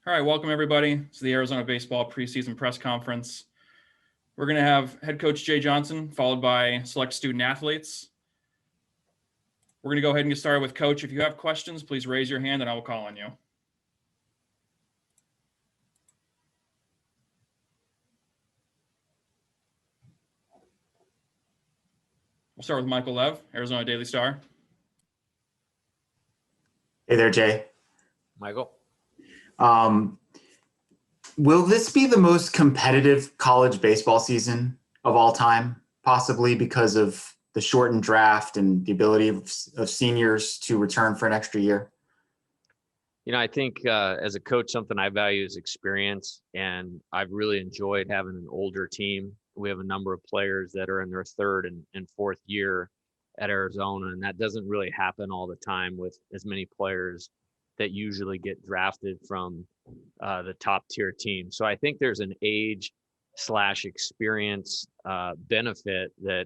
All right, welcome everybody to the Arizona Baseball Preseason Press Conference. We're going to have head coach Jay Johnson, followed by select student athletes. We're going to go ahead and get started with Coach. If you have questions, please raise your hand and I will call on you. We'll start with Michael Lev, Arizona Daily Star. Hey there, Jay. Michael. Will this be the most competitive college baseball season of all time, possibly because of the shortened draft and the ability of seniors to return for an extra year? I think as a coach, something I value is experience, and I've really enjoyed having an older team. We have a number of players that are in their third and fourth year at Arizona, and that doesn't really happen all the time with as many players that usually get drafted from the top tier team. So I think there's an age/experience benefit that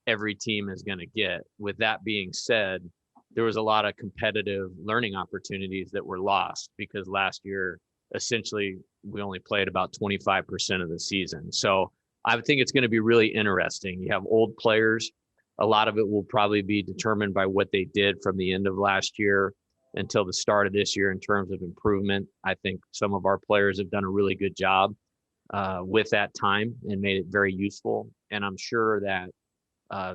every team is going to get. With that being said, there was a lot of competitive learning opportunities that were lost because last year, essentially, we only played about 25% of the season. So I think it's going to be really interesting. You have old players. A lot of it will probably be determined by what they did from the end of last year until the start of this year in terms of improvement. I think some of our players have done a really good job with that time and made it very useful. And I'm sure that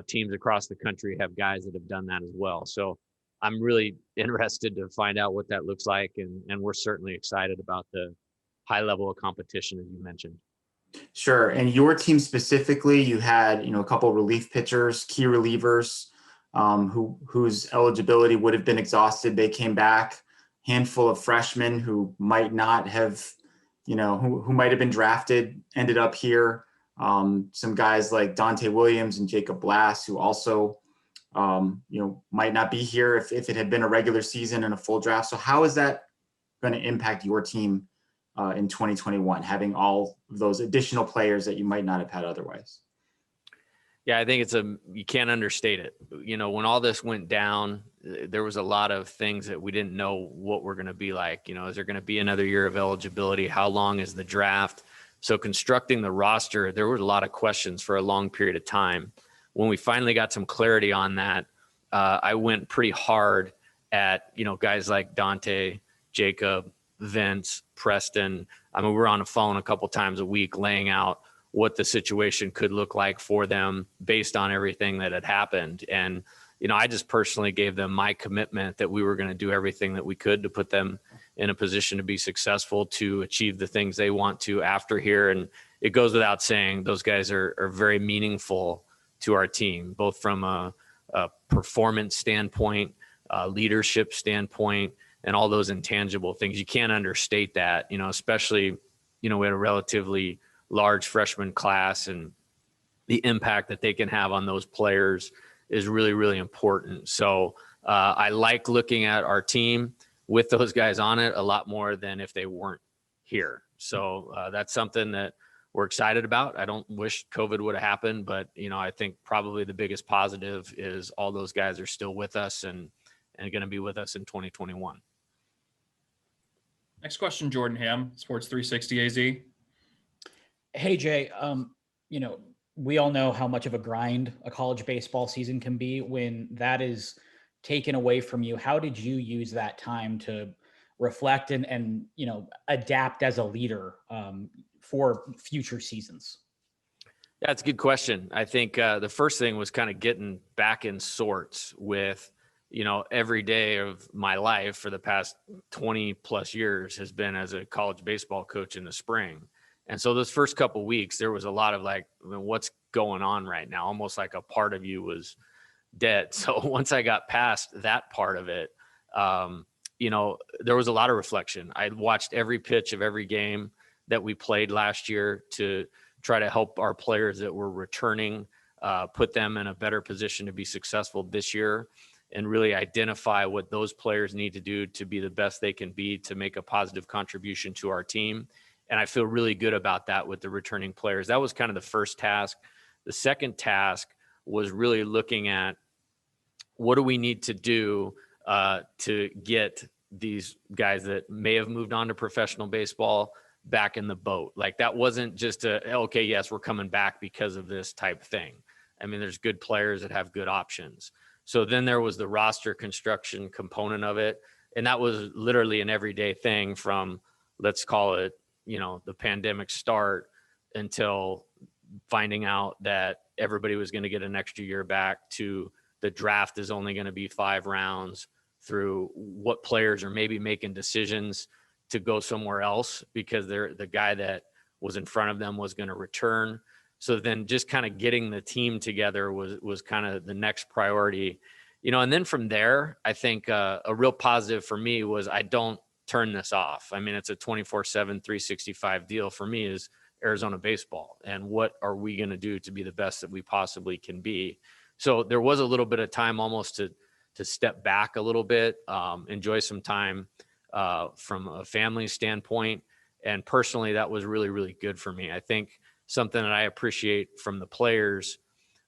teams across the country have guys that have done that as well. So I'm really interested to find out what that looks like. And we're certainly excited about the high level of competition, as you mentioned. Sure. And your team specifically, you had, a couple of relief pitchers, key relievers, whose eligibility would have been exhausted. They came back. Handful of freshmen who might not have, who might have been drafted, ended up here. Some guys like Dante Williams and Jacob Blass, who also, might not be here if it had been a regular season and a full draft. So how is that going to impact your team in 2021, having all those additional players that you might not have had otherwise? Yeah, I think you can't understate it. When all this went down, there was a lot of things that we didn't know what we're going to be like. Is there going to be another year of eligibility? How long is the draft? So constructing the roster, there were a lot of questions for a long period of time. When we finally got some clarity on that, I went pretty hard at, guys like Dante, Jacob, Vince, Preston. I mean, we're on the phone a couple times a week laying out what the situation could look like for them based on everything that had happened. And, I just personally gave them my commitment that we were going to do everything that we could to put them in a position to be successful, to achieve the things they want to after here. And it goes without saying, those guys are very meaningful to our team, both from a performance standpoint, leadership standpoint, and all those intangible things. You can't understate that, especially, we had a relatively large freshman class, and the impact that they can have on those players is really, really important. So I like looking at our team with those guys on it a lot more than if they weren't here. So that's something that we're excited about. I don't wish COVID would have happened, but, I think probably the biggest positive is all those guys are still with us and going to be with us in 2021. Next question, Jordan Ham, Sports 360 AZ. Hey, Jay, we all know how much of a grind a college baseball season can be. When that is taken away from you, how did you use that time to reflect and adapt as a leader for future seasons? Yeah, it's a good question. I think the first thing was kind of getting back in sorts with, every day of my life for the past 20 plus years has been as a college baseball coach in the spring. And so those first couple of weeks, there was a lot of what's going on right now? Almost like a part of you was dead. So once I got past that part of it, there was a lot of reflection. I watched every pitch of every game that we played last year to try to help our players that were returning, put them in a better position to be successful this year, and really identify what those players need to do to be the best they can be to make a positive contribution to our team. And I feel really good about that with the returning players. That was kind of the first task. The second task was really looking at what do we need to do to get these guys that may have moved on to professional baseball back in the boat. Like that wasn't just okay, yes, we're coming back because of this type thing. I mean, there's good players that have good options. So then there was the roster construction component of it. And that was literally an everyday thing from, let's call it, the pandemic start until finding out that everybody was going to get an extra year back, to the draft is only going to be 5 rounds, through what players are maybe making decisions to go somewhere else because the guy that was in front of them was going to return. So then just kind of getting the team together was kind of the next priority, and then from there, I think a real positive for me was I don't turn this off. I mean, it's a 24/7, 365 deal for me is Arizona baseball. And what are we going to do to be the best that we possibly can be? So there was a little bit of time almost to step back a little bit, enjoy some time from a family standpoint. And personally, that was really, really good for me. I think something that I appreciate from the players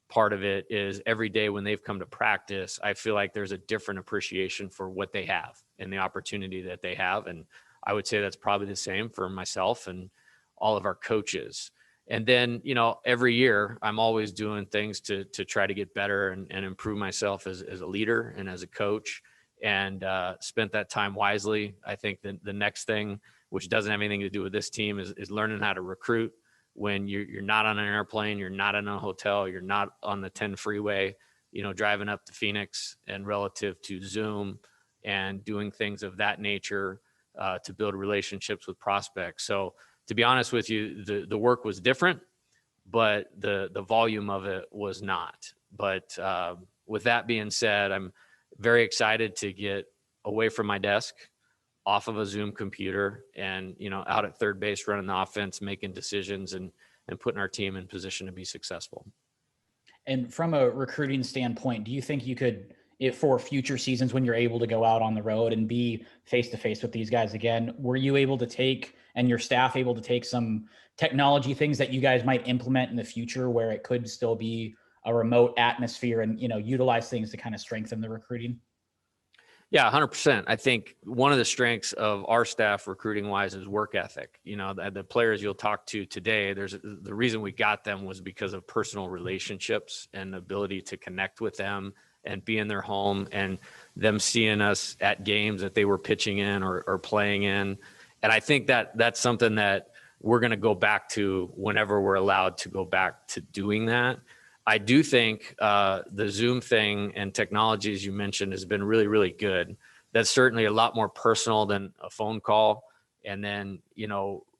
part of it is every day when they've come to practice, I feel like there's a different appreciation for what they have and the opportunity that they have. And I would say that's probably the same for myself and all of our coaches. And then, every year I'm always doing things to try to get better and improve myself as a leader and as a coach, and spent that time wisely. I think the next thing, which doesn't have anything to do with this team, is learning how to recruit when you're not on an airplane, you're not in a hotel, you're not on the 10 freeway, driving up to Phoenix, and relative to Zoom and doing things of that nature to build relationships with prospects. So to be honest with you, the work was different, but the volume of it was not. But with that being said, I'm very excited to get away from my desk, off of a Zoom computer, and out at third base running the offense, making decisions and putting our team in position to be successful. And from a recruiting standpoint, do you think you could, for future seasons when you're able to go out on the road and be face to face with these guys again, were you able to take, and your staff able to take, some technology things that you guys might implement in the future where it could still be a remote atmosphere and utilize things to kind of strengthen the recruiting? Yeah, 100%. I think one of the strengths of our staff recruiting wise is work ethic. The players you'll talk to today, the reason we got them was because of personal relationships and ability to connect with them and be in their home, and them seeing us at games that they were pitching in or playing in. And I think that's something that we're going to go back to whenever we're allowed to go back to doing that. I do think the Zoom thing and technology, as you mentioned, has been really, really good. That's certainly a lot more personal than a phone call. And then,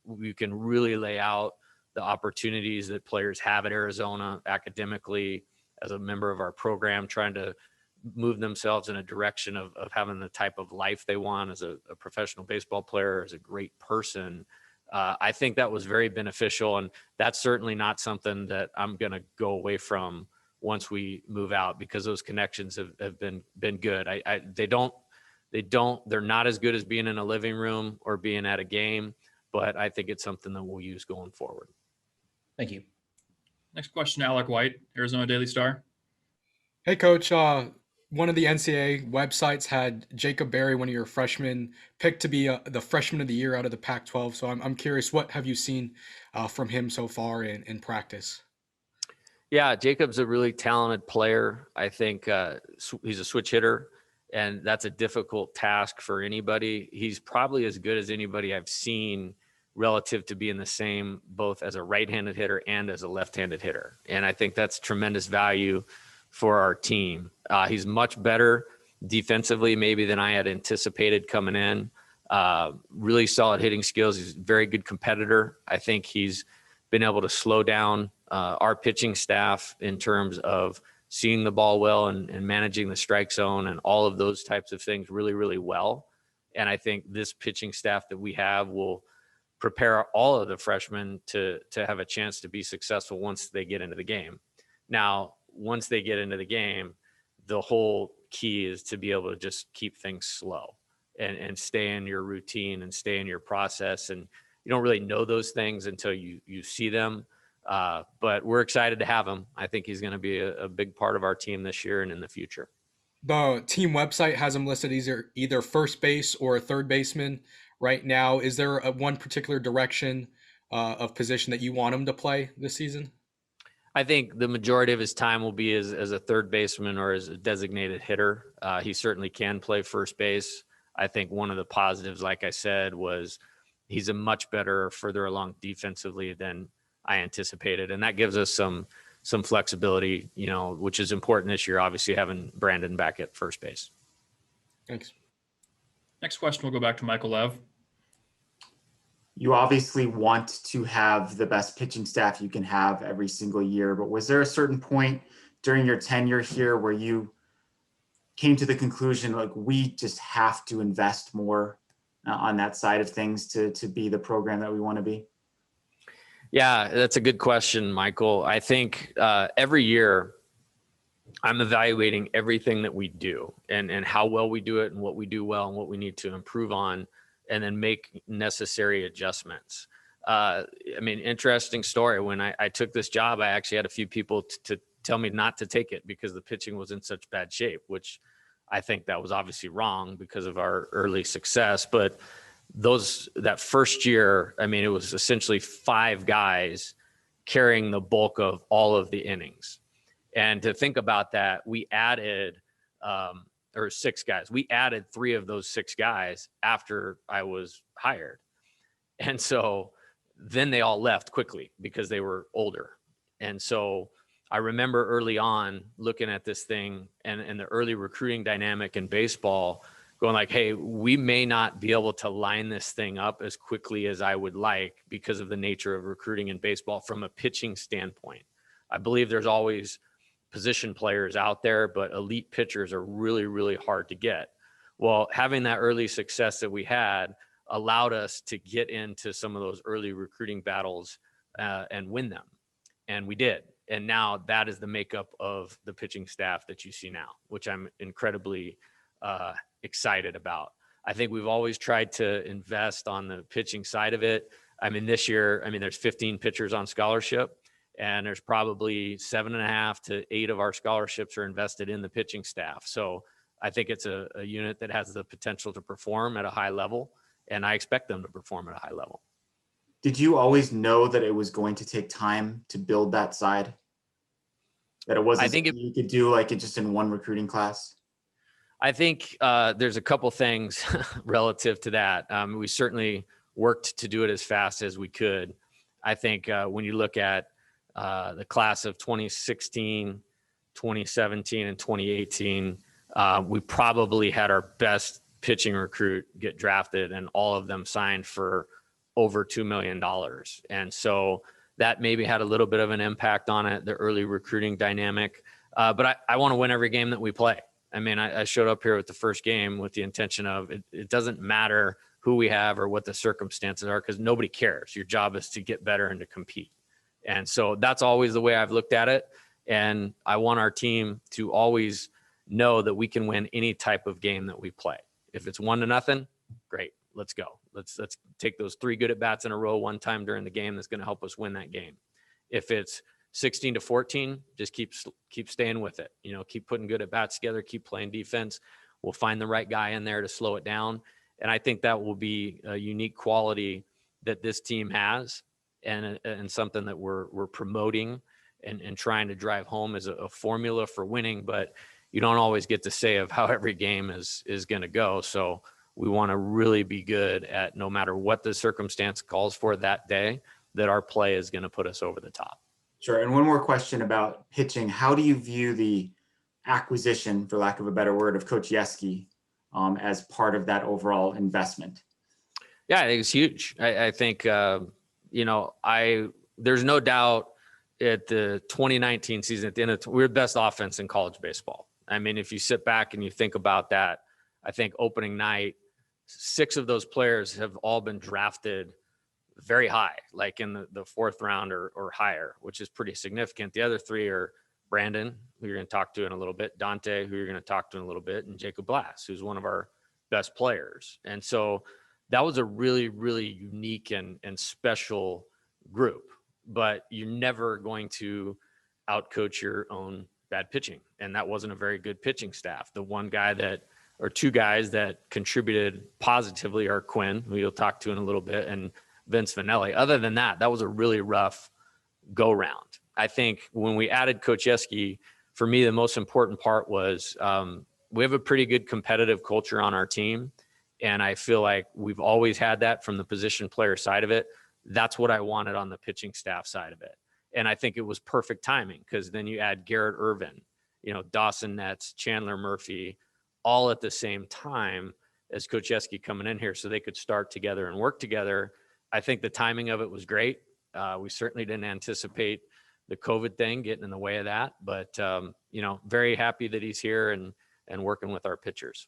we can really lay out the opportunities that players have at Arizona academically as a member of our program, trying to move themselves in a direction of having the type of life they want as a professional baseball player, as a great person. I think that was very beneficial, and that's certainly not something that I'm going to go away from once we move out, because those connections have been good. They're not as good as being in a living room or being at a game, but I think it's something that we'll use going forward. Thank you. Next question, Alec White, Arizona Daily Star. Hey, Coach. One of the NCAA websites had Jacob Berry, one of your freshmen, picked to be the freshman of the year out of the Pac-12. So I'm curious, what have you seen from him so far in practice? Yeah, Jacob's a really talented player. I think he's a switch hitter, and that's a difficult task for anybody. He's probably as good as anybody I've seen relative to being the same, both as a right-handed hitter and as a left-handed hitter. And I think that's tremendous value for our team. He's much better defensively maybe than I had anticipated coming in. Really solid hitting skills. He's a very good competitor. I think he's been able to slow down our pitching staff in terms of seeing the ball well and managing the strike zone and all of those types of things really, really well. And I think this pitching staff that we have will prepare all of the freshmen to have a chance to be successful once they get into the game. Now, once they get into the game, the whole key is to be able to just keep things slow and stay in your routine and stay in your process. And you don't really know those things until you see them. But we're excited to have him. I think he's going to be a big part of our team this year and in the future. The team website has him listed either first base or a third baseman right now. Is there one particular direction of position that you want him to play this season? I think the majority of his time will be as a third baseman or as a designated hitter. He certainly can play first base. I think one of the positives, like I said, was he's a much better further along defensively than I anticipated. And that gives us some flexibility, which is important this year, obviously having Brandon back at first base. Thanks. Next question will go back to Michael Lev. You obviously want to have the best pitching staff you can have every single year, but was there a certain point during your tenure here where you came to the conclusion, like, we just have to invest more on that side of things to be the program that we want to be? Yeah, that's a good question, Michael. I think every year I'm evaluating everything that we do and how well we do it and what we do well and what we need to improve on, and then make necessary adjustments. Interesting story. When I took this job, I actually had a few people to tell me not to take it because the pitching was in such bad shape, which I think that was obviously wrong because of our early success. But that first year, it was essentially 5 guys carrying the bulk of all of the innings. And to think about that, we added, or 6 guys. We added 3 of those 6 guys after I was hired. And so then they all left quickly because they were older. And so I remember early on looking at this thing and the early recruiting dynamic in baseball, going like, hey, we may not be able to line this thing up as quickly as I would like because of the nature of recruiting in baseball from a pitching standpoint. I believe there's always position players out there, but elite pitchers are really, really hard to get. Well, having that early success that we had allowed us to get into some of those early recruiting battles and win them. And we did. And now that is the makeup of the pitching staff that you see now, which I'm incredibly excited about. I think we've always tried to invest on the pitching side of it. This year, there's 15 pitchers on scholarship, and there's probably 7.5 to 8 of our scholarships are invested in the pitching staff. So I think it's a unit that has the potential to perform at a high level, and I expect them to perform at a high level. Did you always know that it was going to take time to build that side? That it wasn't something you could do like it just in one recruiting class? I think there's a couple things relative to that. We certainly worked to do it as fast as we could. I think when you look at the class of 2016, 2017, and 2018, we probably had our best pitching recruit get drafted, and all of them signed for over $2 million. And so that maybe had a little bit of an impact on it, the early recruiting dynamic. But I want to win every game that we play. I showed up here with the first game with the intention of it doesn't matter who we have or what the circumstances are, because nobody cares. Your job is to get better and to compete. And so that's always the way I've looked at it. And I want our team to always know that we can win any type of game that we play. If it's 1-0, great. Let's go. Let's take those 3 good at bats in a row one time during the game. That's going to help us win that game. If it's 16-14, just keep staying with it. Keep putting good at bats together, keep playing defense. We'll find the right guy in there to slow it down. And I think that will be a unique quality that this team has, and something that we're promoting and trying to drive home as a formula for winning. But you don't always get to say of how every game is going to go. So we want to really be good at, no matter what the circumstance calls for that day, that our play is going to put us over the top. Sure. And one more question about pitching. How do you view the acquisition, for lack of a better word, of Coach Yeski as part of that overall investment? Yeah, I think it's huge. I think, there's no doubt at the 2019 season, at the end we're the best offense in college baseball. If you sit back and you think about that, I think opening night, 6 of those players have all been drafted very high, like in the 4th round or higher, which is pretty significant. The other 3 are Brandon, who you're going to talk to in a little bit, Dante, who you're going to talk to in a little bit, and Jacob Blass, who's one of our best players. And so that was a really, really unique and special group. But you're never going to outcoach your own bad pitching. And that wasn't a very good pitching staff. The one guy or two guys that contributed positively are Quinn, who you'll talk to in a little bit, and Vince Vanelli. Other than that, that was a really rough go round. I think when we added Coach Yeski, for me, the most important part was we have a pretty good competitive culture on our team. And I feel like we've always had that from the position player side of it. That's what I wanted on the pitching staff side of it. And I think it was perfect timing, because then you add Garrett Irvin, Dawson Nets, Chandler Murphy, all at the same time as Coach Yeski coming in here, so they could start together and work together. I think the timing of it was great. We certainly didn't anticipate the COVID thing getting in the way of that, but very happy that he's here and working with our pitchers.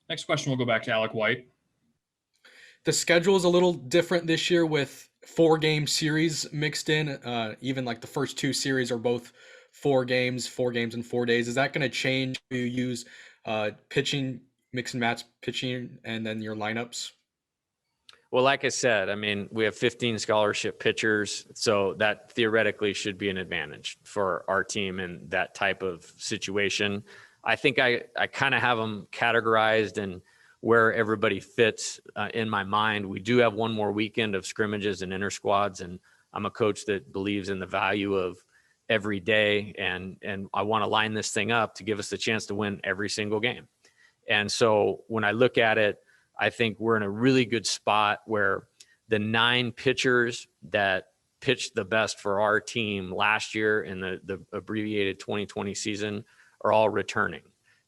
Next question will go back to Alec White. The schedule is a little different this year with 4-game series mixed in. Even like the first 2 series are both 4 games in 4 days. Is that going to change? Do you use pitching, mix and match pitching, and then your lineups? Well, like I said, I mean, we have 15 scholarship pitchers, so that theoretically should be an advantage for our team in that type of situation. I think I kind of have them categorized and where everybody fits in my mind. We do have one more weekend of scrimmages and inter squads, and I'm a coach that believes in the value of every day, and I want to line this thing up to give us the chance to win every single game. And so when I look at it, I think we're in a really good spot where the 9 pitchers that pitched the best for our team last year in the abbreviated 2020 season are all returning,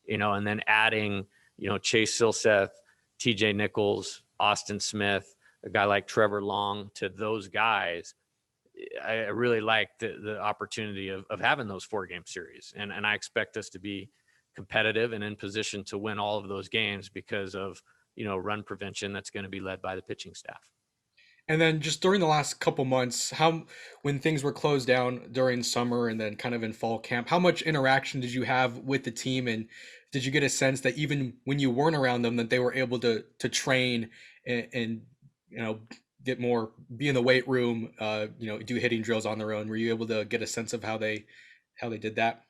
and then adding, Chase Silseth, TJ Nichols, Austin Smith, a guy like Trevor Long, to those guys. I really like the opportunity of having those 4-game series. And I expect us to be competitive and in position to win all of those games because of, run prevention that's going to be led by the pitching staff. And then just during the last couple months, when things were closed down during summer and then kind of in fall camp, how much interaction did you have with the team? And did you get a sense that even when you weren't around them, that they were able to train and be in the weight room, do hitting drills on their own? Were you able to get a sense of how they did that?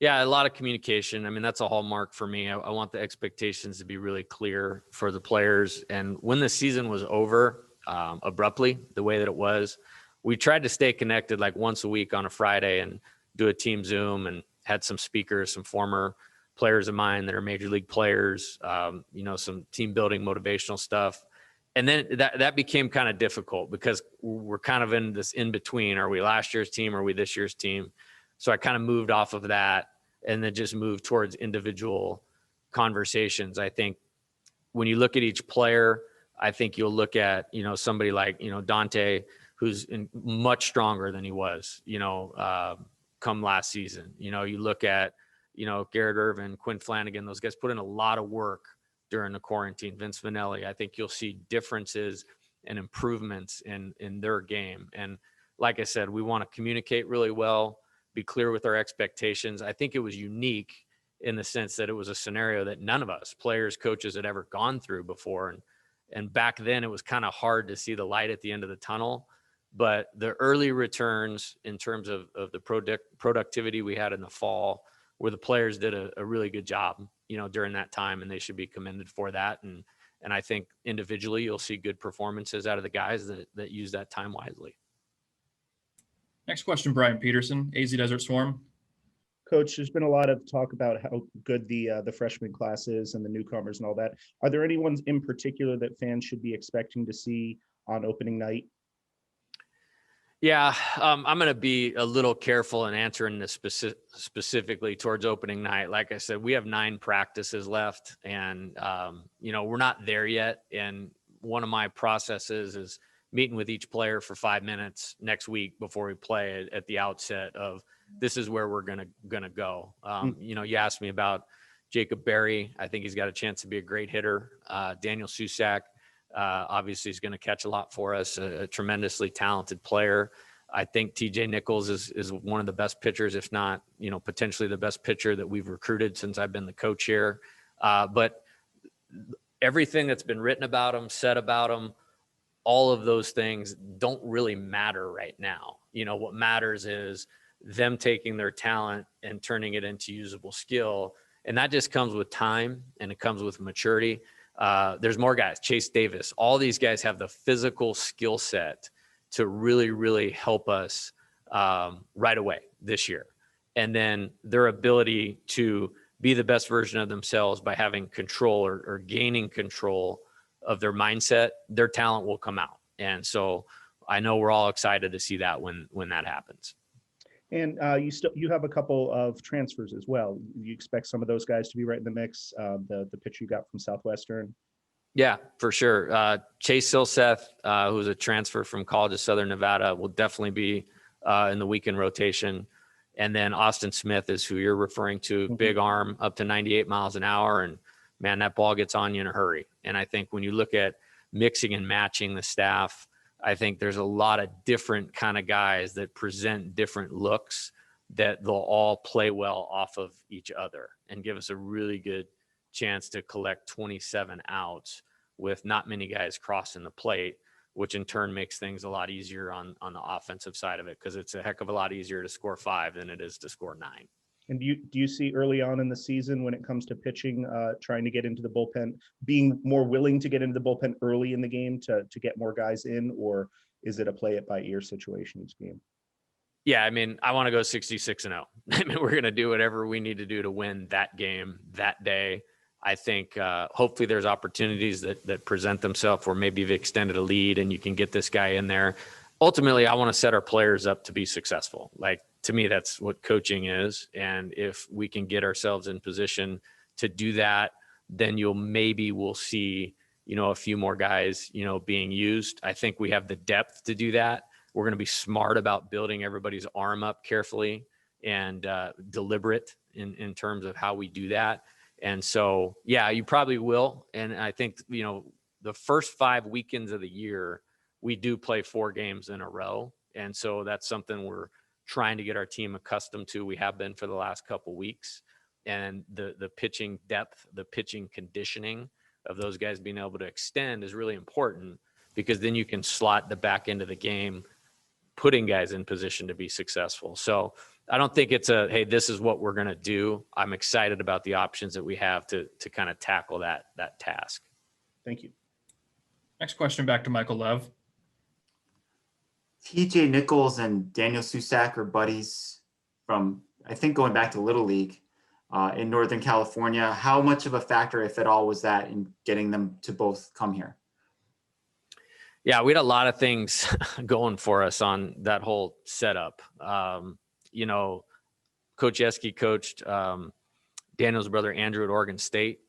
Yeah, a lot of communication. I mean, that's a hallmark for me. I want the expectations to be really clear for the players. And when the season was over, abruptly, the way that it was, we tried to stay connected like once a week on a Friday and do a team Zoom, and had some speakers, some former players of mine that are major league players, some team building motivational stuff. And then that became kind of difficult because we're kind of in this in between. Are we last year's team? Or are we this year's team? So I kind of moved off of that and then just moved towards individual conversations. I think when you look at each player, I think you'll look at, somebody like, Dante, who's much stronger than he was, come last season. You look at, Garrett Irvin, Quinn Flanagan, those guys put in a lot of work during the quarantine. Vince Vanelli, I think you'll see differences and improvements in their game. And like I said, we want to communicate really well, be clear with our expectations. I think it was unique in the sense that it was a scenario that none of us, players, coaches, had ever gone through before. And back then it was kind of hard to see the light at the end of the tunnel, but the early returns in terms of the productivity we had in the fall, where the players did a really good job, during that time, and they should be commended for that. And I think individually you'll see good performances out of the guys that use that time wisely. Next question, Brian Peterson, AZ Desert Swarm. Coach, there's been a lot of talk about how good the freshman class is and the newcomers and all that. Are there any ones in particular that fans should be expecting to see on opening night? Yeah, I'm going to be a little careful in answering this specifically towards opening night. Like I said, we have 9 practices left, and we're not there yet. And one of my processes is meeting with each player for 5 minutes next week before we play at the outset of this is where we're gonna go. You asked me about Jacob Berry. I think he's got a chance to be a great hitter. Daniel Susak, obviously, is going to catch a lot for us. A tremendously talented player. I think TJ Nichols is one of the best pitchers, if not, potentially the best pitcher that we've recruited since I've been the coach here. But everything that's been written about him, said about him, all of those things don't really matter right now. What matters is them taking their talent and turning it into usable skill. And that just comes with time, and it comes with maturity. There's more guys, Chase Davis, all these guys have the physical skill set to really, really help us right away this year. And then their ability to be the best version of themselves by having control or gaining control of their mindset, their talent will come out. And so I know we're all excited to see that when that happens. And you have a couple of transfers as well. You expect some of those guys to be right in the mix. The pitcher you got from Southwestern. Yeah, for sure. Chase Silseth, who's a transfer from College of Southern Nevada, will definitely be in the weekend rotation. And then Austin Smith is who you're referring to, big arm, up to 98 miles an hour. And man, that ball gets on you in a hurry. And I think when you look at mixing and matching the staff, I think there's a lot of different kind of guys that present different looks that they'll all play well off of each other and give us a really good chance to collect 27 outs with not many guys crossing the plate, which in turn makes things a lot easier on the offensive side of it, because it's a heck of a lot easier to score 5 than it is to score 9. And do you see early on in the season when it comes to pitching, trying to get into the bullpen, being more willing to get into the bullpen early in the game to get more guys in, or is it a play it by ear situation each game? Yeah, I mean, I want to go 66-0. I mean, we're going to do whatever we need to do to win that game that day. I think hopefully there's opportunities that present themselves where maybe you've extended a lead and you can get this guy in there. Ultimately, I want to set our players up to be successful. Like, to me, that's what coaching is. And if we can get ourselves in position to do that, then we'll see, a few more guys, being used. I think we have the depth to do that. We're going to be smart about building everybody's arm up carefully and deliberate in terms of how we do that. And so, yeah, you probably will. And I think, the first 5 weekends of the year, we do play 4 games in a row. And so that's something we're trying to get our team accustomed to. We have been for the last couple weeks. And the pitching depth, the pitching conditioning of those guys being able to extend is really important, because then you can slot the back end of the game, putting guys in position to be successful. So I don't think it's hey, this is what we're going to do. I'm excited about the options that we have to kind of tackle that task. Thank you. Next question back to Michael Lev. TJ Nichols and Daniel Susak are buddies from, I think, going back to Little League in Northern California. How much of a factor, if at all, was that in getting them to both come here? Yeah, we had a lot of things going for us on that whole setup. Coach Eske coached Daniel's brother Andrew at Oregon State.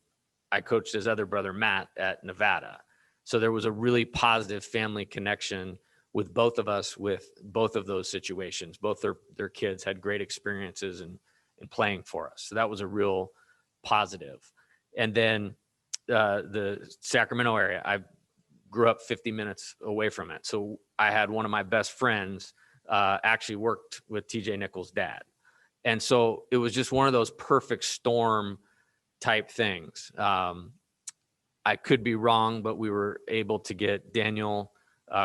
I coached his other brother Matt at Nevada. So there was a really positive family connection with both of us with both of those situations. Both their kids had great experiences in playing for us. So that was a real positive. And then the Sacramento area, I grew up 50 minutes away from it. So I had one of my best friends actually worked with TJ Nichols' dad. And so it was just one of those perfect storm type things. I could be wrong, but we were able to get Daniel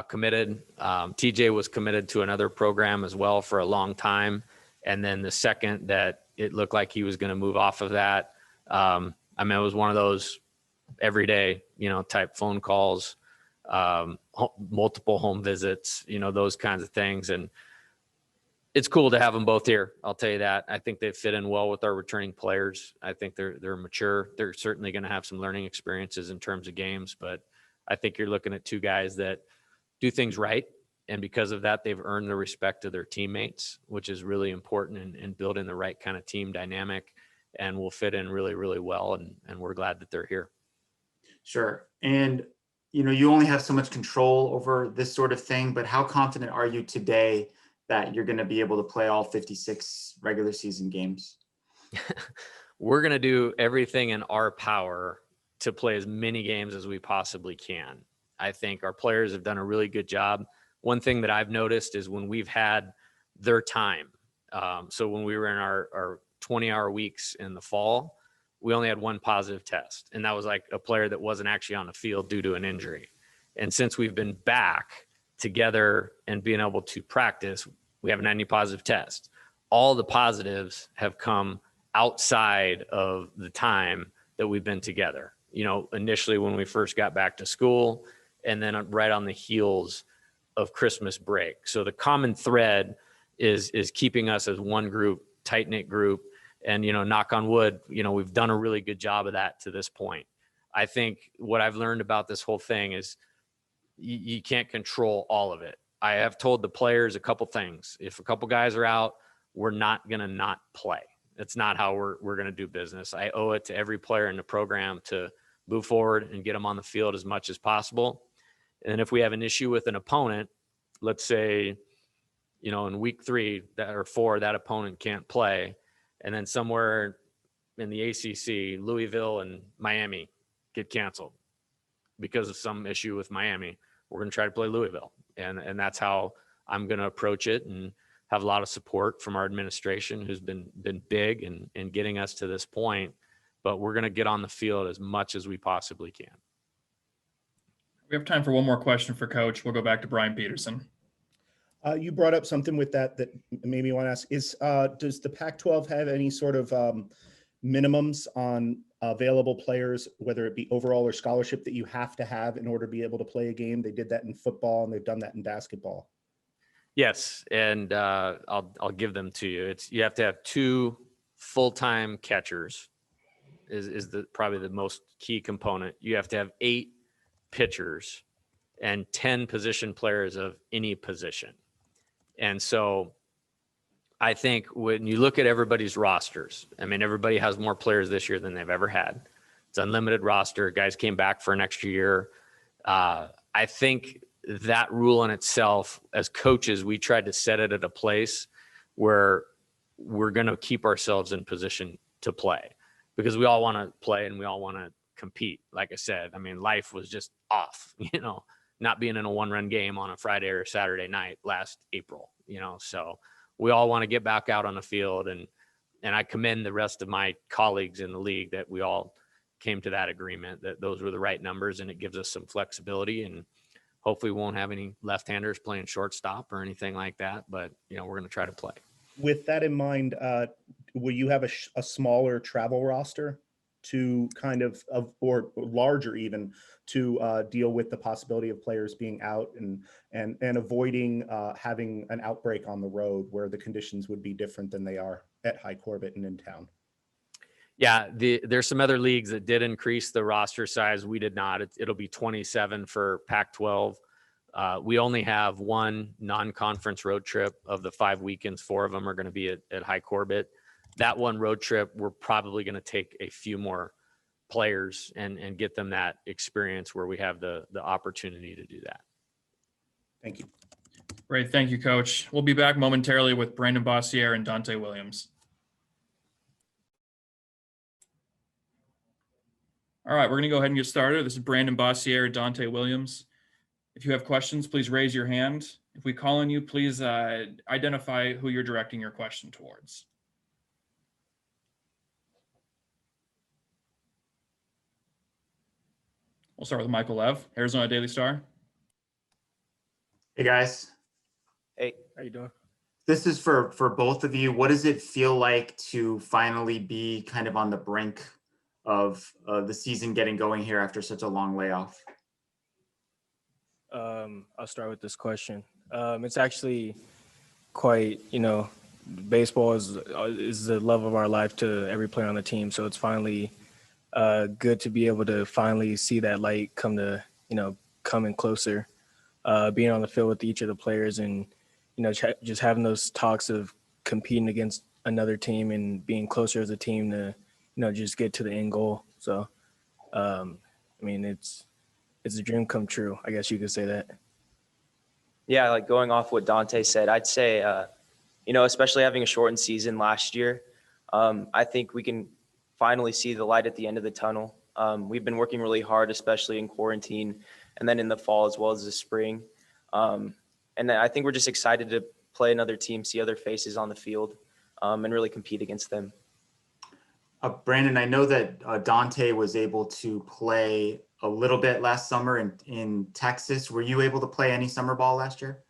committed. TJ was committed to another program as well for a long time. And then the second that it looked like he was going to move off of that, it was one of those everyday, type phone calls, multiple home visits, those kinds of things. And it's cool to have them both here. I'll tell you that. I think they fit in well with our returning players. I think they're mature. They're certainly going to have some learning experiences in terms of games, but I think you're looking at 2 guys that do things right. And because of that, they've earned the respect of their teammates, which is really important in building the right kind of team dynamic, and will fit in really, really well. And we're glad that they're here. Sure. And, you only have so much control over this sort of thing, but how confident are you today that you're going to be able to play all 56 regular season games? We're going to do everything in our power to play as many games as we possibly can. I think our players have done a really good job. One thing that I've noticed is when we've had their time. So when we were in our 20-hour weeks in the fall, we only had 1 positive test. And that was like a player that wasn't actually on the field due to an injury. And since we've been back together and being able to practice, we haven't had any positive tests. all the positives have come outside of the time that we've been together. You know, initially when we first got back to school, and then right on the heels of Christmas break. So the common thread is keeping us as one group, tight knit group. And, you know, knock on wood, you know, we've done a really good job of that to this point. I think what I've learned about this whole thing is you can't control all of it. I have told the players a couple things. If a couple guys are out, we're not going to not play. That's not how we're going to do business. I owe it to every player in the program to move forward and get them on the field as much as possible. And if we have an issue with an opponent, let's say, you know, in week 3 or 4, that opponent can't play. And then somewhere in the ACC, Louisville and Miami get canceled because of some issue with Miami. We're going to try to play Louisville. And that's how I'm going to approach it, and have a lot of support from our administration, who's been big in getting us to this point. But we're going to get on the field as much as we possibly can. We have time for one more question for Coach. We'll go back to Brian Peterson. You brought up something with that made me want to ask, does the Pac-12 have any sort of minimums on available players, whether it be overall or scholarship, that you have to have in order to be able to play a game? They did that in football, and they've done that in basketball. Yes, and I'll give them to you. You have to have 2 full-time catchers is probably the most key component. You have to have 8 pitchers and 10 position players of any position. And so I think when you look at everybody's rosters, I mean, everybody has more players this year than they've ever had. It's unlimited roster. Guys came back for an extra year. I think that rule in itself, as coaches, we tried to set it at a place where we're going to keep ourselves in position to play, because we all want to play and we all want to compete. Like I said, I mean, life was just off, you know, not being in a 1-run game on a Friday or Saturday night last April, you know, so we all want to get back out on the field. And I commend the rest of my colleagues in the league that we all came to that agreement that those were the right numbers, and it gives us some flexibility, and hopefully we won't have any left-handers playing shortstop or anything like that, but you know, we're going to try to play. With that in mind, will you have a smaller travel roster to kind of or larger even, to deal with the possibility of players being out and avoiding having an outbreak on the road where the conditions would be different than they are at High Corbett and in town? Yeah, there's some other leagues that did increase the roster size. We did not. It'll be 27 for Pac-12. We only have 1 non-conference road trip of the 5 weekends. 4 of them are going to be at High Corbett. That one road trip, we're probably going to take a few more players and get them that experience where we have the opportunity to do that. Thank you. Great. Thank you, Coach. We'll be back momentarily with Brandon Bossier and Dante Williams. All right, we're going to go ahead and get started. This is Brandon Bossier, Dante Williams. If you have questions, please raise your hand. If we call on you, please identify who you're directing your question towards. We'll start with Michael Lev, Arizona Daily Star. Hey guys, Hey, how you doing? this is for both of you. What does it feel like to finally be kind of on the brink of the season getting going here after such a long layoff? I'll start with this question. It's actually quite, baseball is the love of our life to every player on the team. So it's finally good to be able to finally see that light coming closer, being on the field with each of the players, and just having those talks of competing against another team and being closer as a team to just get to the end goal. So it's a dream come true, I guess you could say that. Yeah, like going off what Dante said, I'd say, especially having a shortened season last year, I think we can finally see the light at the end of the tunnel. We've been working really hard, especially in quarantine, and then in the fall as well as the spring. And I think we're just excited to play another team, see other faces on the field, and really compete against them. Brandon, I know that Dante was able to play a little bit last summer in Texas. Were you able to play any summer ball last year?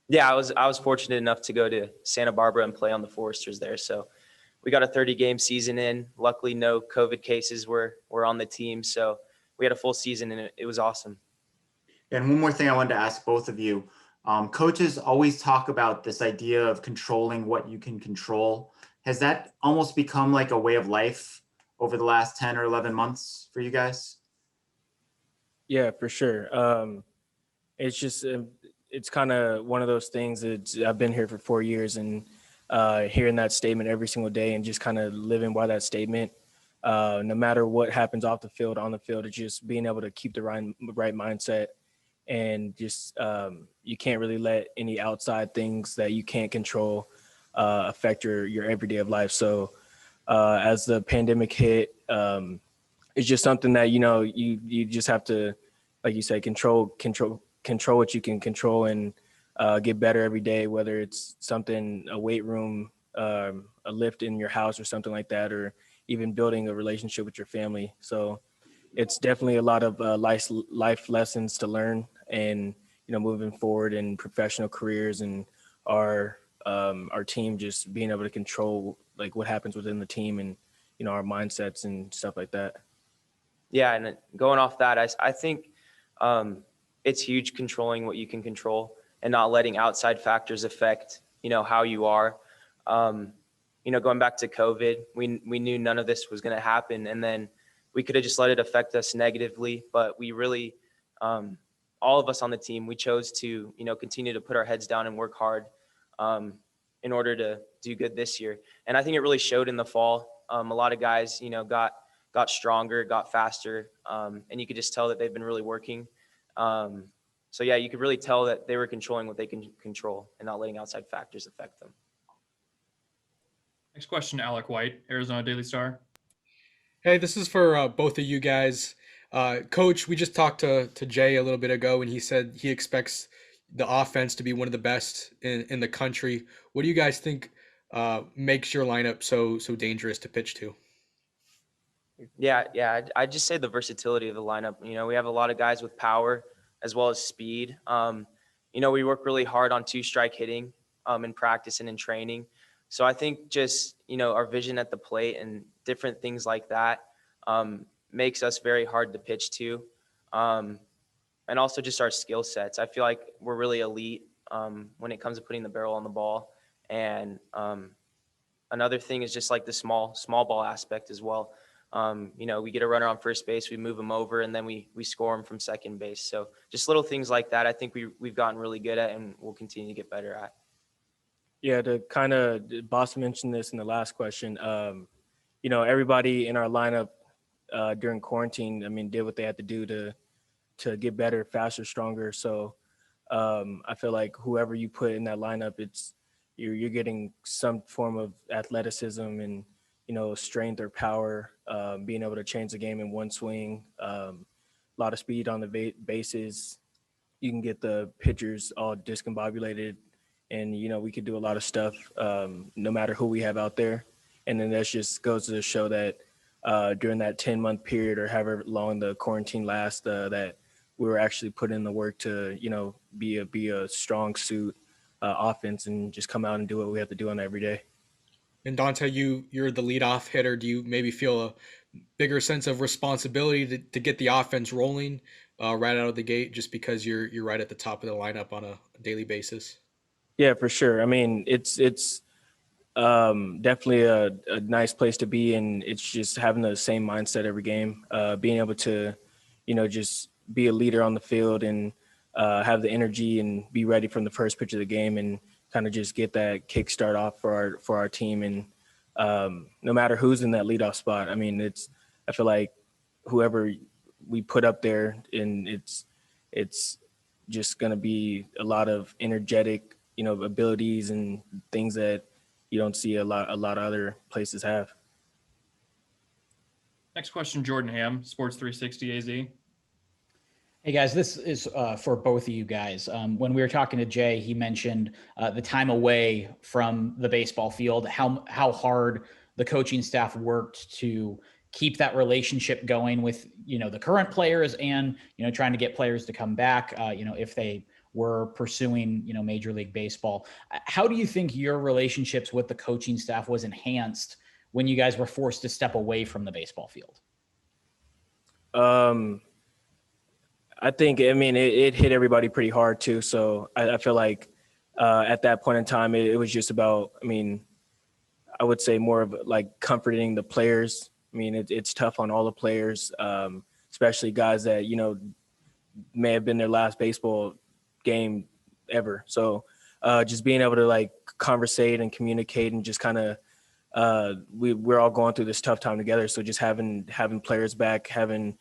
Yeah, I was fortunate enough to go to Santa Barbara and play on the Foresters there. So we got a 30-game season in. Luckily, no COVID cases were on the team. So we had a full season, and it was awesome. And one more thing I wanted to ask both of you. Coaches always talk about this idea of controlling what you can control. Has that almost become like a way of life over the last 10 or 11 months for you guys? Yeah, for sure. It's just it's kind of one of those things that I've been here for 4 years, and hearing that statement every single day and just kind of living by that statement. No matter what happens off the field, on the field, it's just being able to keep the right mindset, and just you can't really let any outside things that you can't control affect your everyday of life. So as the pandemic hit, it's just something that you just have to, like you said, control what you can control, and get better every day, whether it's something, a weight room, a lift in your house or something like that, or even building a relationship with your family. So it's definitely a lot of life lessons to learn, and moving forward in professional careers, and our team, just being able to control like what happens within the team, and our mindsets and stuff like that. Yeah, and going off that, I think it's huge controlling what you can control and not letting outside factors affect how you are. Going back to COVID, we knew none of this was going to happen, and then we could have just let it affect us negatively. But we really, all of us on the team, we chose to continue to put our heads down and work hard in order to do good this year. And I think it really showed in the fall. A lot of guys, got stronger, got faster, and you could just tell that they've been really working. So yeah, you could really tell that they were controlling what they can control and not letting outside factors affect them. Next question, Alec White, Arizona Daily Star. Hey, this is for both of you guys. Coach, we just talked to Jay a little bit ago, and he said he expects the offense to be one of the best in the country. What do you guys think makes your lineup so dangerous to pitch to? Yeah. I'd just say the versatility of the lineup. We have a lot of guys with power as well as speed. We work really hard on two-strike hitting in practice and in training. So I think just, our vision at the plate and different things like that makes us very hard to pitch to. And also just our skill sets. I feel like we're really elite when it comes to putting the barrel on the ball. And another thing is just like the small ball aspect as well. We get a runner on first base, we move him over, and then we score him from second base. So just little things like that, I think we've gotten really good at, and we'll continue to get better at. Yeah, to kind of, Boss mentioned this in the last question. Everybody in our lineup during quarantine, did what they had to do to get better, faster, stronger. So I feel like whoever you put in that lineup, you're getting some form of athleticism and strength or power, being able to change the game in one swing, a lot of speed on the bases. You can get the pitchers all discombobulated, and we could do a lot of stuff no matter who we have out there. And then that just goes to show that during that 10-month period, or however long the quarantine lasts, that we were actually putting in the work to be a strong suit offense, and just come out and do what we have to do on every day. And Dante, you're the leadoff hitter. Do you maybe feel a bigger sense of responsibility to get the offense rolling right out of the gate, just because you're right at the top of the lineup on a daily basis? Yeah, for sure. It's definitely a nice place to be, and it's just having the same mindset every game, being able to, just be a leader on the field, and have the energy and be ready from the first pitch of the game, and kind of just get that kickstart off for our team. And no matter who's in that leadoff spot, I feel like whoever we put up there, and it's just going to be a lot of energetic, abilities and things that you don't see a lot of other places have. Next question, Jordan Ham, Sports 360 AZ. Hey guys, this is for both of you guys. When we were talking to Jay, he mentioned the time away from the baseball field, how hard the coaching staff worked to keep that relationship going with the current players, and trying to get players to come back if they were pursuing, Major League Baseball. How do you think your relationships with the coaching staff was enhanced when you guys were forced to step away from the baseball field? I think, it hit everybody pretty hard too. So I feel like at that point in time, it was just about, I would say more of like comforting the players. It's tough on all the players, especially guys that, may have been their last baseball game ever. So just being able to like conversate and communicate and just kind of, we're all going through this tough time together. So just having players back, having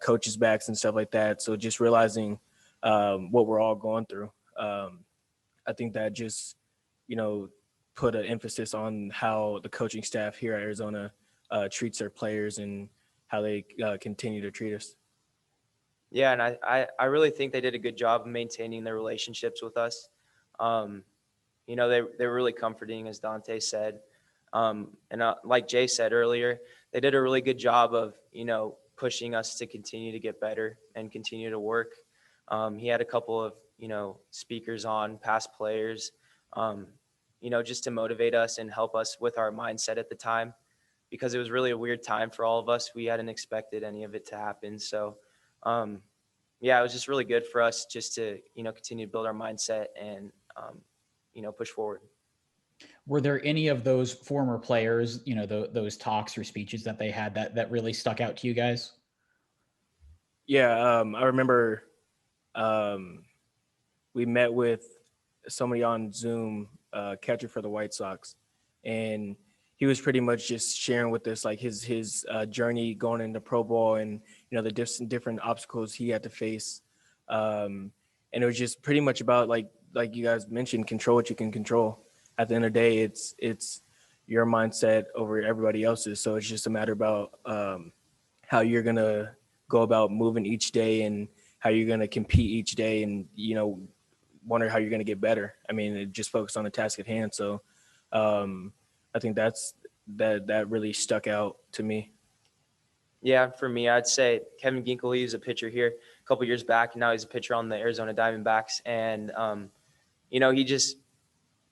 coaches backs and stuff like that. So just realizing what we're all going through. I think that just, put an emphasis on how the coaching staff here at Arizona treats their players and how they continue to treat us. Yeah, and I really think they did a good job of maintaining their relationships with us. They were really comforting, as Dante said. And like Jay said earlier, they did a really good job of, pushing us to continue to get better and continue to work. He had a couple of, speakers on, past players, just to motivate us and help us with our mindset at the time, because it was really a weird time for all of us. We hadn't expected any of it to happen. So, it was just really good for us just to, continue to build our mindset and, push forward. Were there any of those former players, those talks or speeches that they had that really stuck out to you guys? Yeah, I remember we met with somebody on Zoom, catcher for the White Sox, and he was pretty much just sharing with us like his journey going into pro ball and the different obstacles he had to face, and it was just pretty much about like you guys mentioned, control what you can control. At the end of the day, it's your mindset over everybody else's. So it's just a matter about how you're gonna go about moving each day and how you're gonna compete each day, and wonder how you're gonna get better. Just focus on the task at hand. So I think that really stuck out to me. Yeah, for me, I'd say Kevin Ginkely is a pitcher here a couple years back, and now he's a pitcher on the Arizona Diamondbacks. And,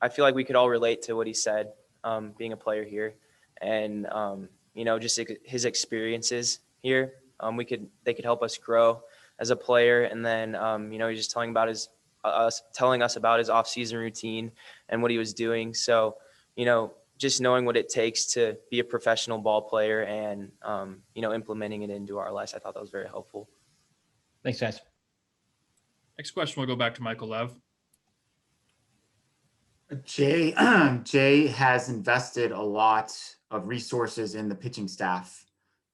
I feel like we could all relate to what he said, being a player here. And, just his experiences here, they could help us grow as a player. And then, he's just telling us about his off-season routine and what he was doing. So, just knowing what it takes to be a professional ball player and, implementing it into our lives, I thought that was very helpful. Thanks, guys. Next question will go back to Michael Lev. Jay has invested a lot of resources in the pitching staff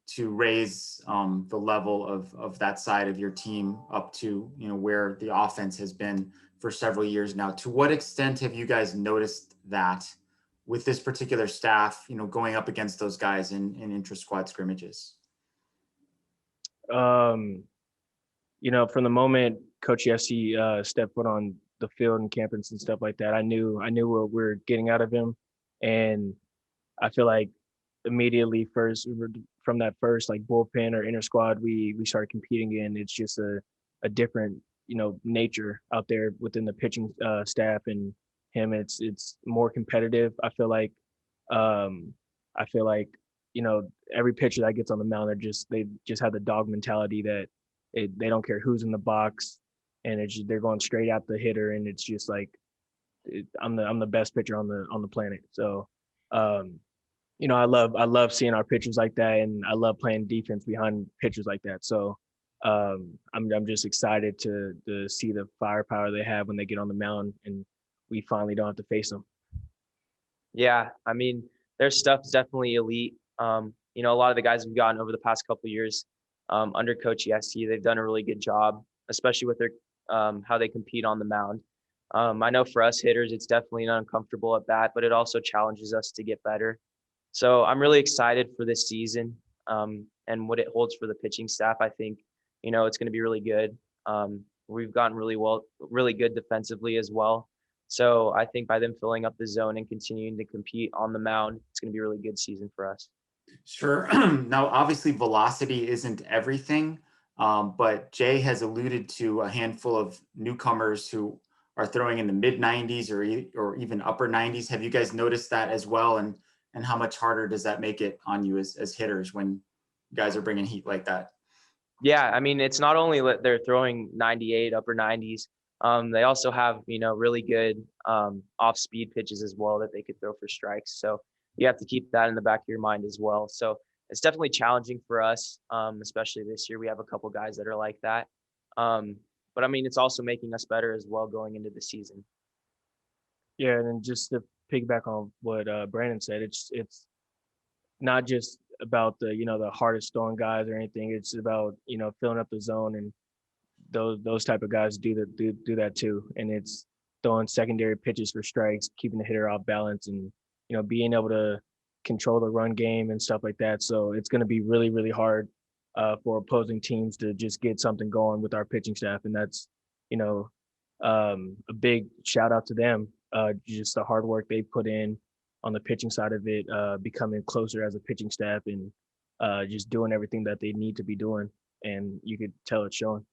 to raise the level of that side of your team up to where the offense has been for several years now. To what extent have you guys noticed that with this particular staff, going up against those guys in intra-squad scrimmages? From the moment Coach Yessie stepped foot on the field and campus and stuff like that, I knew what we were getting out of him. And I feel like immediately from that first like bullpen or inter squad we started competing in, it's just a different, nature out there within the pitching staff and him. It's more competitive. I feel like every pitcher that gets on the mound, they just have the dog mentality that they don't care who's in the box, and they're going straight at the hitter, and it's just like I'm the best pitcher on the planet. So I love seeing our pitchers like that, and I love playing defense behind pitchers like that. So I'm just excited to see the firepower they have when they get on the mound and we finally don't have to face them. Yeah, their stuff's definitely elite. A lot of the guys we've gotten over the past couple of years under Coach Yessie, they've done a really good job, especially with their how they compete on the mound. I know for us hitters, it's definitely an uncomfortable at bat, but it also challenges us to get better. So I'm really excited for this season and what it holds for the pitching staff. I think, it's going to be really good. We've gotten really good defensively as well. So I think by them filling up the zone and continuing to compete on the mound, it's going to be a really good season for us. Sure. Now, obviously, velocity isn't everything, But Jay has alluded to a handful of newcomers who are throwing in the mid 90s or even upper 90s. Have you guys noticed that as well? And how much harder does that make it on you as hitters when you guys are bringing heat like that? Yeah, I mean, it's not only that they're throwing 98, upper 90s. They also have, really good off-speed pitches as well that they could throw for strikes. So you have to keep that in the back of your mind as well. So it's definitely challenging for us, especially this year. We have a couple guys that are like that. But I mean, it's also making us better as well going into the season. Yeah, and then just to piggyback on what Brandon said, it's not just about the hardest throwing guys or anything. It's about filling up the zone, and those type of guys do that too. And it's throwing secondary pitches for strikes, keeping the hitter off balance, and being able to control the run game and stuff like that. So it's going to be really, really hard for opposing teams to just get something going with our pitching staff, and that's a big shout out to them. Just the hard work they put in on the pitching side of it, becoming closer as a pitching staff, and just doing everything that they need to be doing. And you could tell it's showing.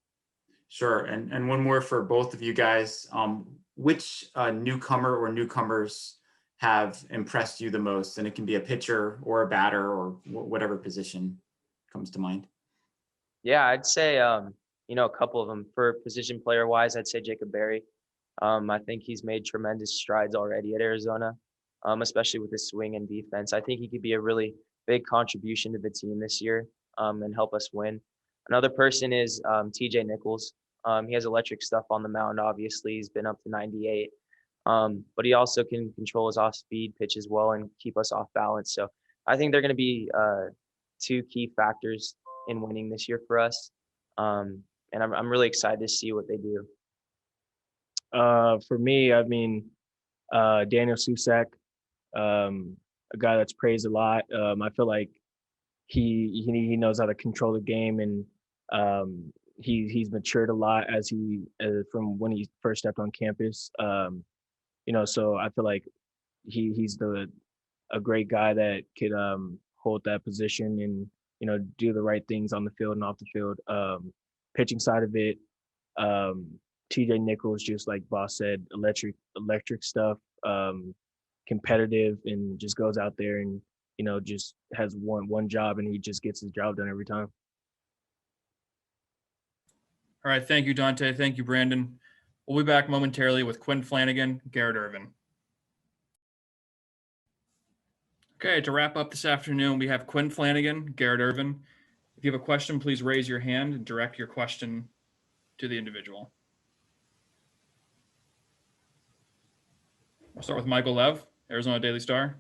Sure. And one more for both of you guys. Which newcomer or newcomers have impressed you the most? And it can be a pitcher or a batter or whatever position comes to mind. Yeah, I'd say, a couple of them. For position player wise, I'd say Jacob Berry. I think he's made tremendous strides already at Arizona, especially with his swing and defense. I think he could be a really big contribution to the team this year and help us win. Another person is TJ Nichols. He has electric stuff on the mound, obviously. He's been up to 98. But he also can control his off-speed pitch as well and keep us off balance. So I think they're going to be two key factors in winning this year for us. And I'm really excited to see what they do. For me, I mean, Daniel Susak, a guy that's praised a lot. I feel like he knows how to control the game, and he's matured a lot as from when he first stepped on campus. So I feel like he's a great guy that could hold that position and do the right things on the field and off the field. Pitching side of it, TJ Nichols, just like Boss said, electric stuff, competitive, and just goes out there and just has one job, and he just gets his job done every time. All right. Thank you, Dante. Thank you, Brandon. We'll be back momentarily with Quinn Flanagan, Garrett Irvin. Okay, to wrap up this afternoon, we have Quinn Flanagan, Garrett Irvin. If you have a question, please raise your hand and direct your question to the individual. We'll start with Michael Lev, Arizona Daily Star.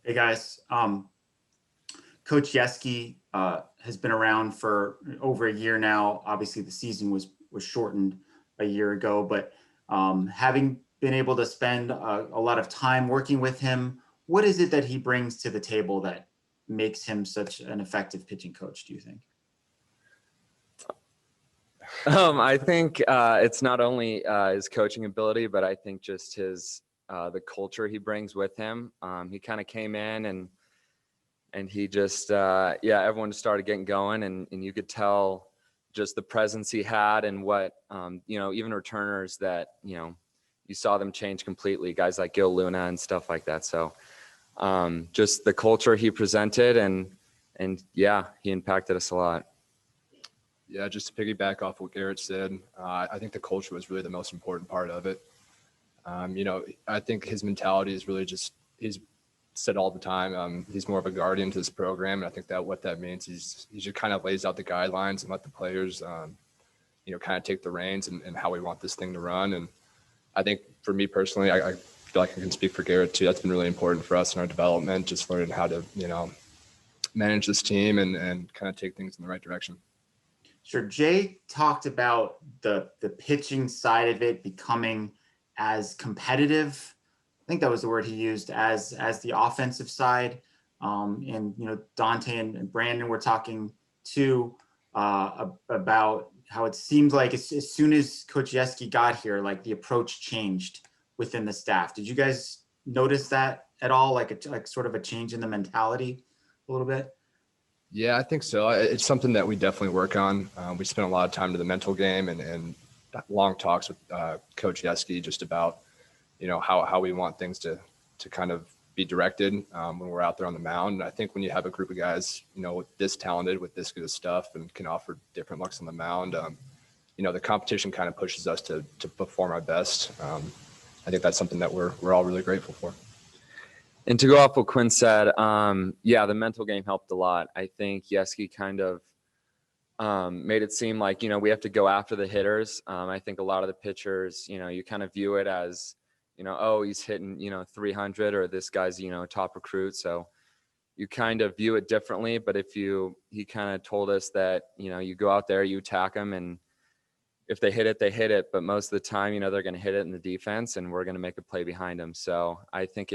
Hey guys, Coach Yeski has been around for over a year now. Obviously, the season was shortened a year ago, but having been able to spend a lot of time working with him, what is it that he brings to the table that makes him such an effective pitching coach, do you think? I think it's not only his coaching ability, but I think just his the culture he brings with him. He kind of came in and he just everyone just started getting going, and you could tell just the presence he had and what even returners that you saw them change completely, guys like Gil Luna and stuff like that. So just the culture he presented and he impacted us a lot. Yeah, just to piggyback off what Garrett said, I think the culture was really the most important part of it. I think his mentality is really he's said all the time, he's more of a guardian to this program. And I think that what that means, he just kind of lays out the guidelines and let the players, kind of take the reins and how we want this thing to run. And I think for me personally, I feel like I can speak for Garrett too. That's been really important for us in our development, just learning how to, manage this team and kind of take things in the right direction. Sure. Jay talked about the pitching side of it becoming as competitive. I think that was the word he used as the offensive side. Dante and Brandon were talking too about how it seemed like as soon as Coach Yeski got here, like the approach changed within the staff. Did you guys notice that at all? Like sort of a change in the mentality a little bit? Yeah, I think so. It's something that we definitely work on. We spent a lot of time to the mental game and long talks with Coach Yeski just about, how we want things to kind of be directed when we're out there on the mound. And I think when you have a group of guys, this talented with this good of stuff and can offer different looks on the mound, the competition kind of pushes us to perform our best. I think that's something that we're all really grateful for. And to go off what Quinn said, the mental game helped a lot. I think Yeski kind of made it seem like, we have to go after the hitters. I think a lot of the pitchers, you kind of view it as, oh, he's hitting, 300 or this guy's, top recruit. So you kind of view it differently. But he kind of told us that, you go out there, you attack them, and if they hit it, they hit it. But most of the time, they're going to hit it in the defense and we're going to make a play behind them. So I think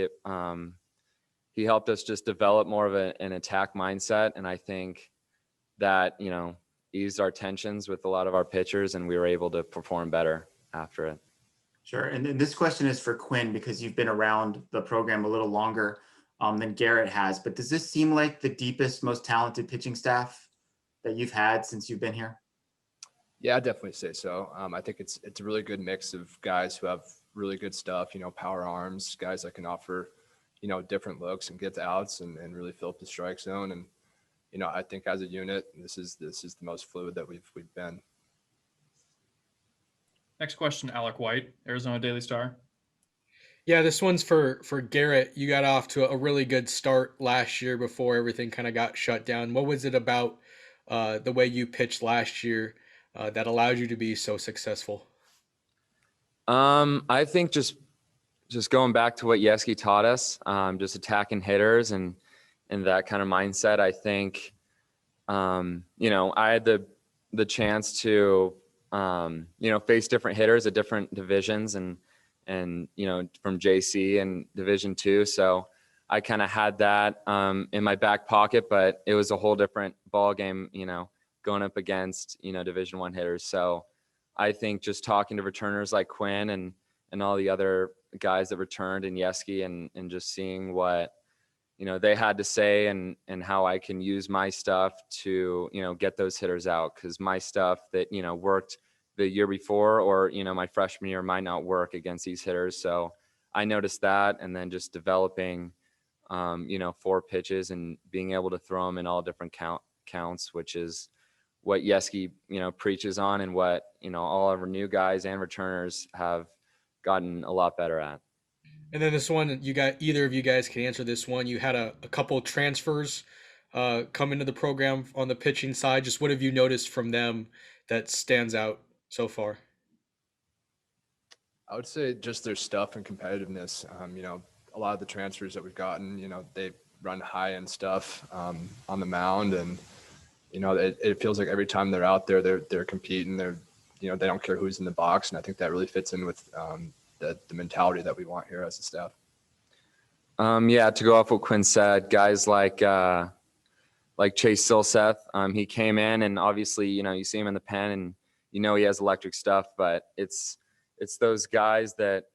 he helped us just develop more of an attack mindset. And I think that, eased our tensions with a lot of our pitchers and we were able to perform better after it. Sure. And then this question is for Quinn, because you've been around the program a little longer than Garrett has. But does this seem like the deepest, most talented pitching staff that you've had since you've been here? Yeah, I'd definitely say so. I think it's a really good mix of guys who have really good stuff, power arms, guys that can offer, different looks and get to outs and really fill up the strike zone. And, I think as a unit, this is the most fluid that we've been. Next question, Alec White, Arizona Daily Star. Yeah, this one's for Garrett. You got off to a really good start last year before everything kind of got shut down. What was it about the way you pitched last year that allowed you to be so successful? I think just going back to what Yeski taught us, just attacking hitters and that kind of mindset. I think, I had the chance to, face different hitters at different divisions and from JC and Division II. So I kind of had that in my back pocket, but it was a whole different ball game, going up against, Division I hitters. So I think just talking to returners like Quinn and all the other guys that returned and Yeski and just seeing what, they had to say and how I can use my stuff to, get those hitters out. Cause my stuff that, worked the year before or, my freshman year might not work against these hitters. So I noticed that. And then just developing, 4 pitches and being able to throw them in all different counts, which is what Yeski, preaches on and what, all of our new guys and returners have gotten a lot better at. And then this one, either of you guys can answer this one. You had a couple transfers come into the program on the pitching side. Just what have you noticed from them that stands out so far? I would say just their stuff and competitiveness. A lot of the transfers that we've gotten, they run high end stuff on the mound, and it feels like every time they're out there, they're competing. They don't care who's in the box, and I think that really fits in with the mentality that we want here as a staff. To go off what Quinn said, guys like Chase Silseth, he came in and obviously, you see him in the pen and he has electric stuff, but it's those guys that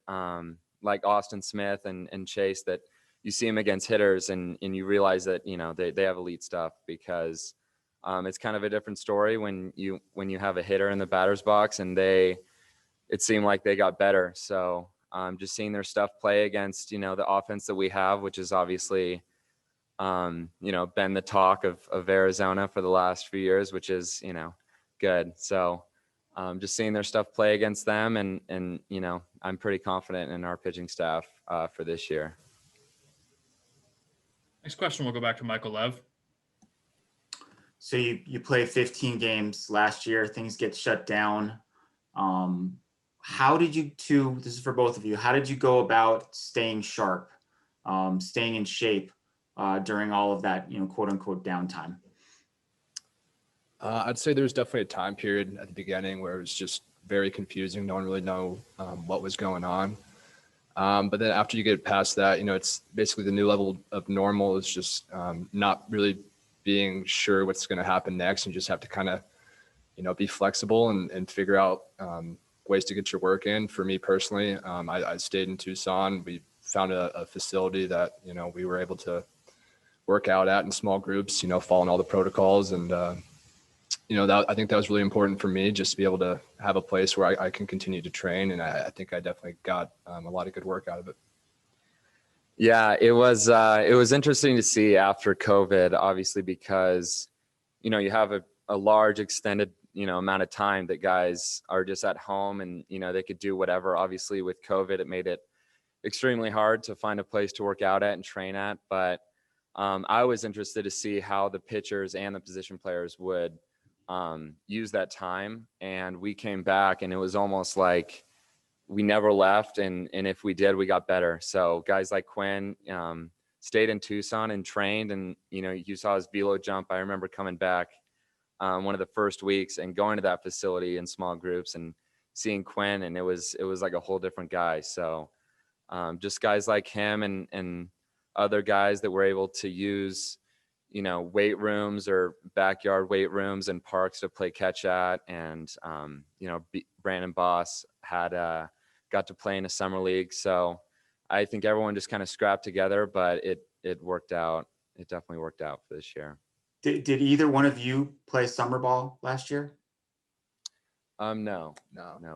like Austin Smith and Chase that you see him against hitters and you realize that, they have elite stuff because it's kind of a different story when you have a hitter in the batter's box and it seemed like they got better. So just seeing their stuff play against, the offense that we have, which is obviously, been the talk of Arizona for the last few years, which is, good. So just seeing their stuff play against them and I'm pretty confident in our pitching staff for this year. Next question, we'll go back to Michael Lev. So you played 15 games last year, things get shut down. How did you this is for both of you, how did you go about staying sharp, staying in shape during all of that, quote unquote downtime? I'd say there was definitely a time period at the beginning where it was just very confusing. No one really knew what was going on. But then after you get past that, it's basically the new level of normal is just not really being sure what's going to happen next. And just have to kind of, be flexible and figure out ways to get your work in. For me personally, I stayed in Tucson. We found a facility that, we were able to work out at in small groups, following all the protocols. And, I think that was really important for me, just to be able to have a place where I can continue to train. And I think I definitely got a lot of good work out of it. Yeah, it was interesting to see after COVID, obviously, because, you have a large extended, amount of time that guys are just at home and, they could do whatever. Obviously with COVID, it made it extremely hard to find a place to work out at and train at. But I was interested to see how the pitchers and the position players would use that time. And we came back and it was almost like we never left. And if we did, we got better. So guys like Quinn stayed in Tucson and trained. And, you saw his velo jump. I remember coming back one of the first weeks and going to that facility in small groups and seeing Quinn. And it was like a whole different guy. So just guys like him and other guys that were able to use, weight rooms or backyard weight rooms and parks to play catch at. And, Brandon Boss got to play in a summer league. So I think everyone just kind of scrapped together, but it worked out. It definitely worked out for this year. Did either one of you play summer ball last year? No,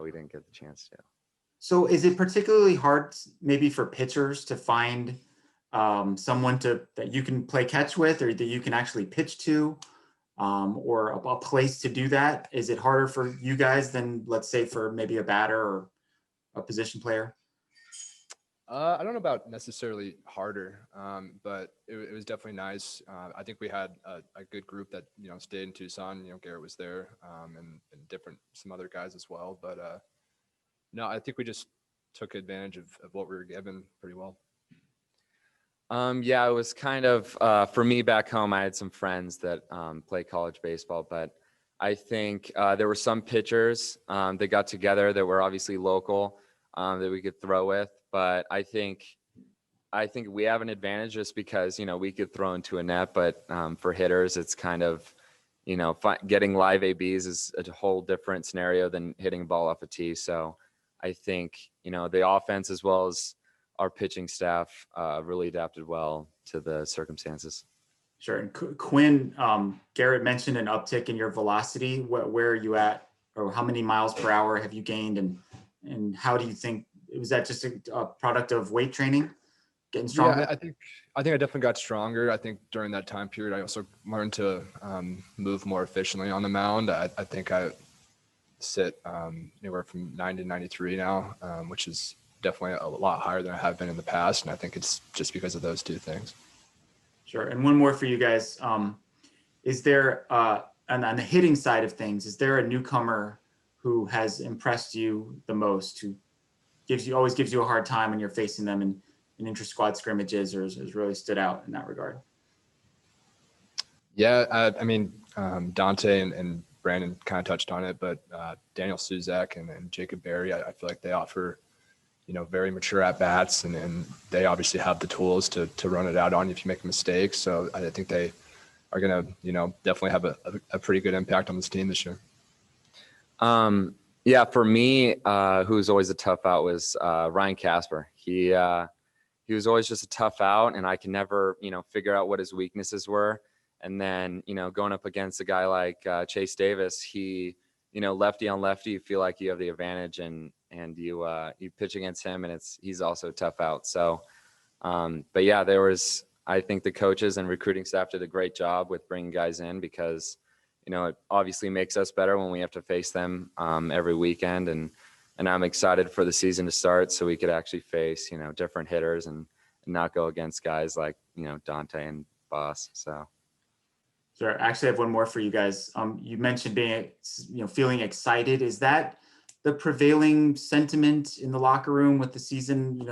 we didn't get the chance to. So is it particularly hard maybe for pitchers to find someone that you can play catch with or that you can actually pitch to, or a place to do that? Is it harder for you guys than, let's say, for maybe a batter or a position player? I don't know about necessarily harder, but it was definitely nice. I think we had a good group that, stayed in Tucson. Garrett was there, and some other guys as well. But no, I think we just took advantage of what we were given pretty well. Yeah, it was kind of, for me back home, I had some friends that play college baseball, but I think there were some pitchers that got together that were obviously local that we could throw with. But I think we have an advantage just because, we could throw into a net, but for hitters, it's kind of, getting live ABs is a whole different scenario than hitting a ball off a tee. So I think, the offense as well as our pitching staff really adapted well to the circumstances. Sure. And Quinn, Garrett mentioned an uptick in your velocity. Where are you at, or how many miles per hour have you gained? And how do you think, was that just a product of weight training, getting stronger? Yeah, I think I definitely got stronger. I think during that time period, I also learned to move more efficiently on the mound. I think I sit anywhere from 90 to 93 now, which is definitely a lot higher than I have been in the past. And I think it's just because of those two things. Sure. And one more for you guys. Is there, on the hitting side of things, is there a newcomer who has impressed you the most, who always gives you a hard time when you're facing them in inter-squad scrimmages, or has really stood out in that regard? Yeah, I mean, Dante and Brandon kind of touched on it, but Daniel Susak and Jacob Berry, I feel like they offer, very mature at bats, and they obviously have the tools to run it out on you if you make a mistake. So I think they are going to, definitely have a pretty good impact on this team this year. Yeah, for me, who's always a tough out was Ryan Casper. He was always just a tough out, and I can never, figure out what his weaknesses were. And then, going up against a guy like Chase Davis, he, lefty on lefty, you feel like you have the advantage, and you pitch against him, and he's also a tough out. So, but yeah, I think the coaches and recruiting staff did a great job with bringing guys in, because it obviously makes us better when we have to face them every weekend. And I'm excited for the season to start so we could actually face, different hitters and not go against guys like, Dante and Boss. So. Sure. Actually, I have one more for you guys. You mentioned being, feeling excited. Is that the prevailing sentiment in the locker room with the season,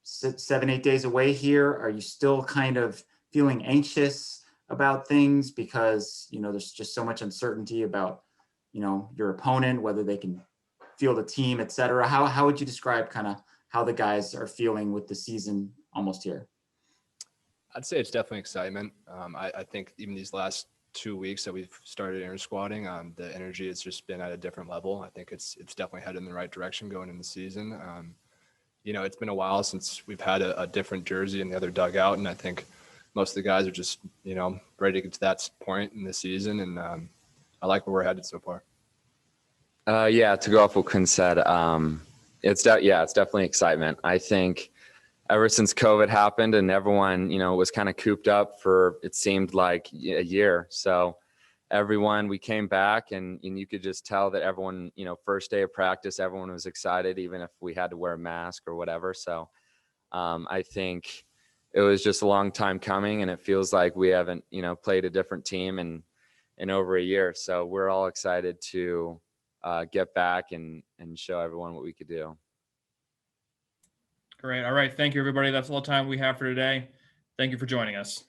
7-8 days away here? Are you still kind of feeling anxious about things because, there's just so much uncertainty about, your opponent, whether they can field a team, et cetera? How would you describe kind of how the guys are feeling with the season almost here? I'd say it's definitely excitement. I think even these last 2 weeks that we've started inter-squadding, the energy has just been at a different level. I think it's definitely headed in the right direction going into the season. It's been a while since we've had a different jersey in the other dugout, and I think most of the guys are just, ready to get to that point in the season. And I like where we're headed so far. Yeah, to go off what Quinn said, it's definitely excitement. I think ever since COVID happened and everyone, was kind of cooped up for, it seemed like a year. So we came back and you could just tell that everyone, first day of practice, everyone was excited, even if we had to wear a mask or whatever. So I think it was just a long time coming, and it feels like we haven't, played a different team in over a year. So we're all excited to get back and show everyone what we could do. Great. All right. Thank you, everybody. That's all the time we have for today. Thank you for joining us.